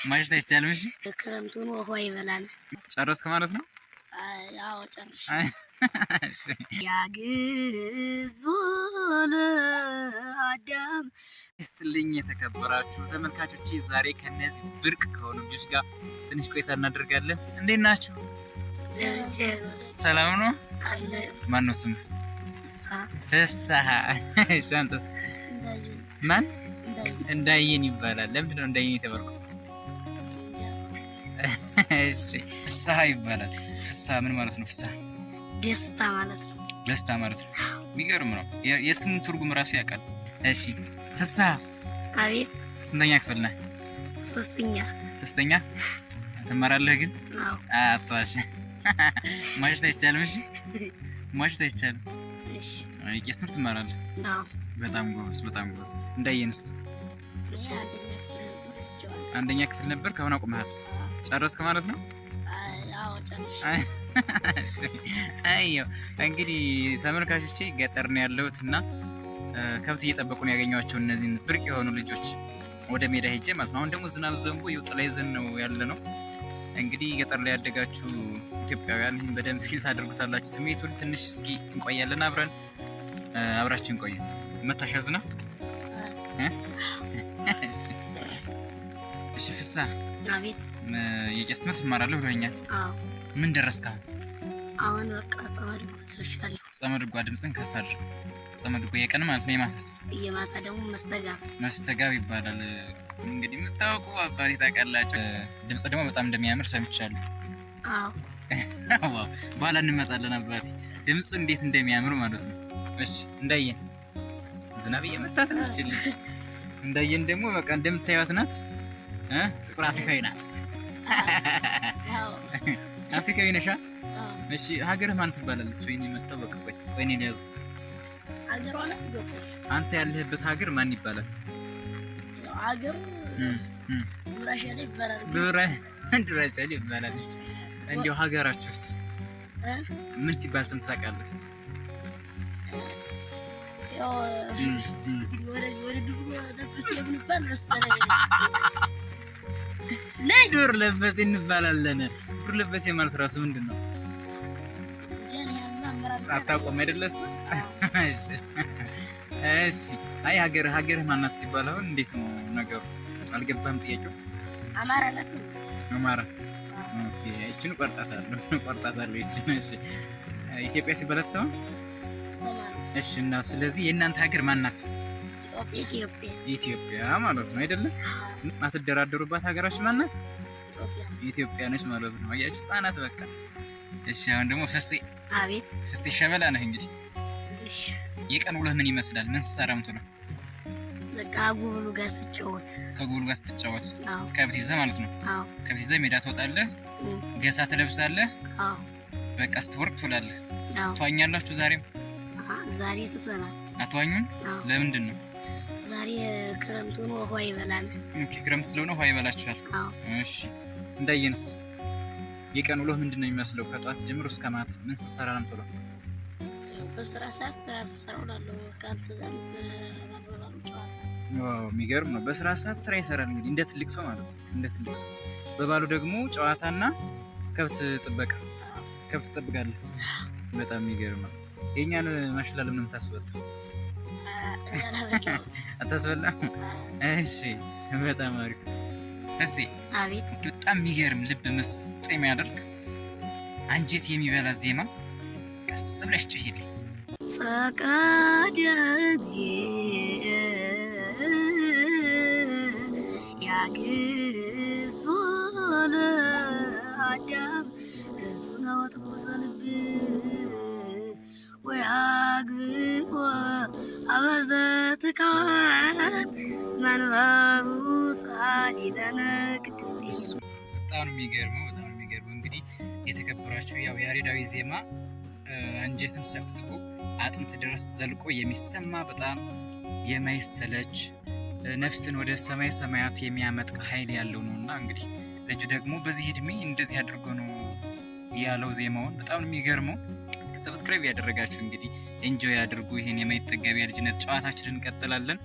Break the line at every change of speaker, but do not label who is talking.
ማሽታ አይቻልም። እሺ
ክረምቱን ውሃ ይበላል።
ጨረስክ ማለት ነው?
አዎ ጨርሽ። እሺ ያግዙል አዳም
ይስጥልኝ። የተከበራችሁ ተመልካቾቼ ዛሬ ከነዚህ ብርቅ ከሆኑ ልጆች ጋር ትንሽ ቆይታ እናደርጋለን። እንዴት ናችሁ? ሰላም ነው? ማን ነው ስም? ፍስሀ። እሺ አንተስ? ማን? እንዳየን ይባላል። ለምንድን ነው እንዳየን የተባልከው? እሺ ፍስሀ ይባላል። ፍስሀ ምን ማለት ነው? ፍስሀ
ደስታ ማለት ነው።
ደስታ ማለት ነው። የሚገርም ነው። የስሙን ትርጉም ራሱ ያውቃል። እሺ ፍስሀ።
አቤት።
ስንተኛ ክፍል ነህ? ሶስተኛ ትማራለህ ግን?
አዎ።
አትዋሽ። ማሽታ አይቻልም። እሺ ማሽታ አይቻልም።
እሺ
የቄስ ትምህርት ትማራለህ?
አዎ።
በጣም ጎበዝ፣ በጣም ጎበዝ። እንዳየንስ? አንደኛ ክፍል ነበር። ከአሁን አቁመሃል። ጨረስክ ማለት ነው?
አዎ ጨርሽ።
አየው እንግዲህ ተመልካቾቼ ገጠር ነው ያለሁት እና ከብት እየጠበቁ ነው ያገኘኋቸው እነዚህን ብርቅ የሆኑ ልጆች ወደ ሜዳ ሄጄ ማለት ነው። አሁን ደግሞ ዝናብ ዘንቦ ጥላ ይዘን ነው ያለ ነው። እንግዲህ ገጠር ላይ ያደጋችሁ ኢትዮጵያውያን ይህን በደንብ ፊል ታደርጉታላችሁ ስሜቱን። ትንሽ እስኪ እንቆያለን አብረን፣ አብራችን ቆዩ። መታሻዝና እሺ ፍስሀ።
አቤት።
የቄስ ትምህርት ትማራለህ ብሎኛል።
አዎ።
ምን ደረስክ አሁን?
አሁን በቃ ጸመድጓ ደርሻለሁ።
ጸመድጓ ድምፅን ከፍ አድርግ። ጸመድጓ የቀን ማለት ነው። የማታስ?
የማታ ደግሞ
መስተጋብ ይባላል። እንግዲህ የምታውቁ አባቴ ታውቃላችሁ። ድምፅ ደግሞ በጣም እንደሚያምር ሰምቻለሁ።
አዎ።
ዋው በኋላ እንመጣለን አባቴ ድምፁ እንዴት እንደሚያምር ማለት ነው። እሺ እንዳየን ዝናብ እየመታት ነው ልጅ። እንዳየን ደግሞ በቃ እንደምታዩት ናት። ጥቁር አፍሪካዊ ናት።
አዎ
አፍሪካዊ ነሽ?
አዎ።
እሺ ሀገርህ ማን ትባላለች? ወይኔ መጣው በቃ ወይኔ ሊያዙ
ሀገሯ ናት ዶክተር።
አንተ ያለህበት ሀገር ማን ይባላል?
ሀገር ዱራሻሌ ይባላል።
ዱራሻሌ ይባላል። እንዲሁ ሀገራችሁስ ምን ሲባል ሰምተህ ታውቃለህ?
ያው ወደ ዱር ለበስ የምንባል መሰለኝ።
ዱር ለበስ እንባላለን። ዱር ለበስ ማለት ራሱ ምንድን ነው? አታውቀውም አይደለስ? እሺ አይ ሀገርህ ማናት ሲባል አሁን እንዴት ነው ነገሩ? አልገባህም ጥያቄው?
አማራ ናት።
አማራ። ኦኬ እቺን ቆርጣታለሁ እቺን። እሺ ኢትዮጵያ ሲባል አትሰማም? እሺ እና ስለዚህ የእናንተ ሀገር ማናት? ኢትዮጵያ ማለት ነው አይደለ? ማትደራደሩባት ሀገራችሁ ማናት? ኢትዮጵያ ነች ማለት ነው። አያችሁ ህጻናት በቃ። እሺ አሁን ደግሞ ፍሴ።
አቤት።
ፍሴ ሸበላ ነህ እንግዲህ።
እሺ
የቀን ውለህ ምን ይመስላል? ምን ስትሰራ የምትውለው?
በቃ ጉብሉ ጋር ስትጫወት።
ከጉብሉ ጋር ስትጫወት?
አዎ።
ከብት ይዘህ ማለት ነው?
አዎ።
ከብት ይዘህ ሜዳ ትወጣለህ? ገሳ ትለብሳለህ?
አዎ።
በቃ ስትወርቅ ትውላለህ?
አዎ።
ትዋኛላችሁ ዛሬም?
ዛሬ ትተናል።
አትዋኙም? ለምንድን ነው?
ዛሬ ክረምቱን ውሃ ይበላል።
ኦኬ ክረምት ስለሆነ ውሃ ይበላችኋል።
አዎ።
እሺ እንዳየንስ የቀን ውሎህ ምንድን ነው የሚመስለው? ከጧት ጀምሮ እስከ ማታ ምን ስትሰራ ነው የምትውለው?
በስራ ሰዓት ስራ ስሰራ እውላለሁ። ካልተዛም በባሉ ጨዋታ።
ዋው የሚገርም ነው። በስራ ሰዓት ስራ ይሰራል እንግዲህ እንደ ትልቅ ሰው ማለት ነው። እንደ ትልቅ ሰው በባሉ ደግሞ ጨዋታና ከብት ጥበቃ። ከብት ትጠብቃለህ? በጣም የሚገርም ነው። የእኛን ማሽላ ለምን የምታስበላ? አታስበላም? እሺ በጣም አሪፍ። ፍሴ።
አቤት።
እስኪ በጣም የሚገርም ልብ ምስጥ የሚያደርግ አንጀት የሚበላ ዜማ ቀስ ብለሽ ጭሂልኝ።
ፈቃደ ያግዙል አዳም እዙነ ወትኩዘ ልብ ወያግብኦ አበዘትካት መንበሩ ጻዲለነ ቅድስት።
በጣም የሚገርመው እንግዲህ የተከበራችሁ ያው ያሬዳዊ ዜማ አንጀትን ሰቅስቆ አጥንት ድረስ ዘልቆ የሚሰማ በጣም የማይሰለች ነፍስን ወደ ሰማይ ሰማያት የሚያመጥቅ ኃይል ያለው ነውና እንግዲህ ልጁ ደግሞ በዚህ እድሜ እንደዚህ አድርጎ ነው ያለው ዜማውን። በጣም የሚገርመው። እስኪ ሰብስክራይብ ያደረጋችሁ እንግዲህ ኤንጆይ አድርጉ። ይሄን የማይጠገብ የልጅነት ጨዋታችንን እንቀጥላለን።